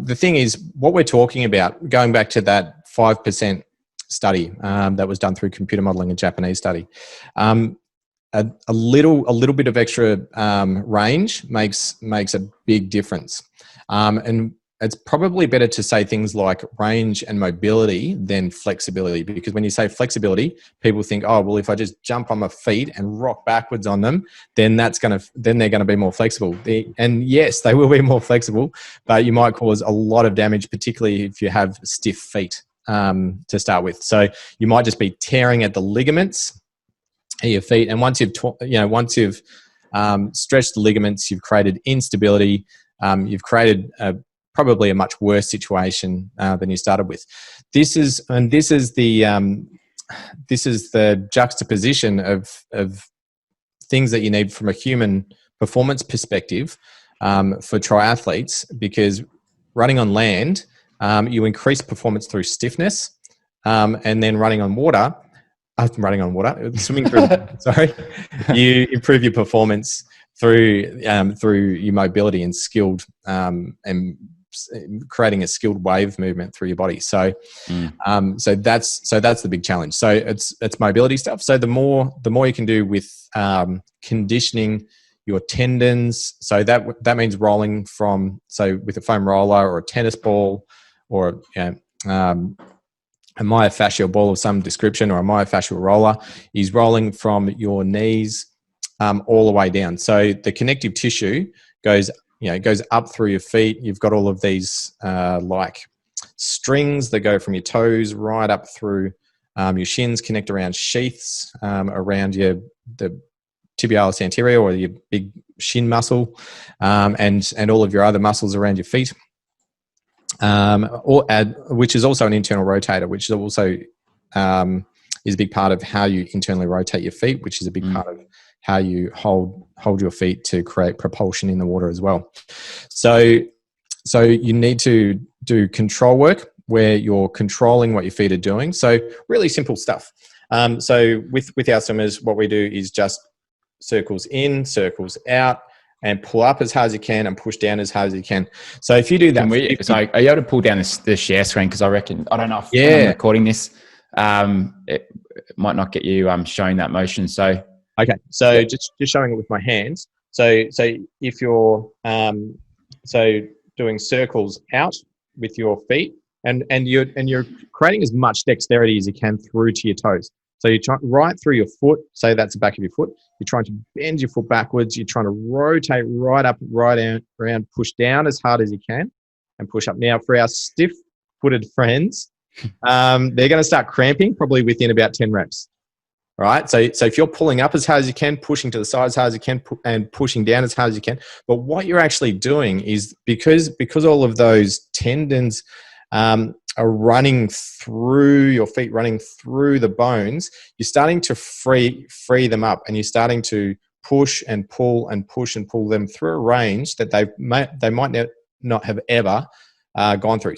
the thing is, what we're talking about, going back to that 5% study that was done through computer modeling, a Japanese study, a little bit of extra range makes a big difference. And it's probably better to say things like range and mobility than flexibility, because when you say flexibility, people think, oh, well, if I just jump on my feet and rock backwards on them, then they're going to be more flexible. And yes, they will be more flexible, but you might cause a lot of damage, particularly if you have stiff feet to start with. So you might just be tearing at the ligaments of your feet, and once you've stretched the ligaments, you've created instability. You've created probably a much worse situation than you started with. This is the juxtaposition of things that you need from a human performance perspective for triathletes, because running on land, you increase performance through stiffness, and then swimming through sorry, you improve your performance through your mobility and skilled and creating a skilled wave movement through your body. So so that's the big challenge. So it's mobility stuff. So the more you can do with conditioning your tendons, so that means rolling with a foam roller or a tennis ball, or a myofascial ball of some description, or a myofascial roller, is rolling from your knees all the way down. So the connective tissue goes up through your feet. You've got all of these like strings that go from your toes right up through your shins, connect around sheaths around the tibialis anterior, or your big shin muscle, and all of your other muscles around your feet. Which is also an internal rotator, which is also is a big part of how you internally rotate your feet, which is a big part of how you hold your feet to create propulsion in the water as well. So you need to do control work where you're controlling what your feet are doing. So really simple stuff. So with our swimmers, what we do is just circles in, circles out, and pull up as hard as you can and push down as hard as you can. So if you do that, are you able to pull down the share screen? Because I don't know if I'm recording this, it might not get you showing that motion. So okay, so just showing it with my hands. So if you're doing circles out with your feet, and you're creating as much dexterity as you can through to your toes. So you're trying right through your foot. Say that's the back of your foot. You're trying to bend your foot backwards. You're trying to rotate right up, right around, push down as hard as you can, and push up. Now, for our stiff-footed friends, they're going to start cramping probably within about 10 reps. All right. So if you're pulling up as hard as you can, pushing to the side as hard as you can, and pushing down as hard as you can, but what you're actually doing is, because all of those tendons are running through your feet, running through the bones, you're starting to free them up, and you're starting to push and pull and push and pull them through a range that they might not have ever gone through.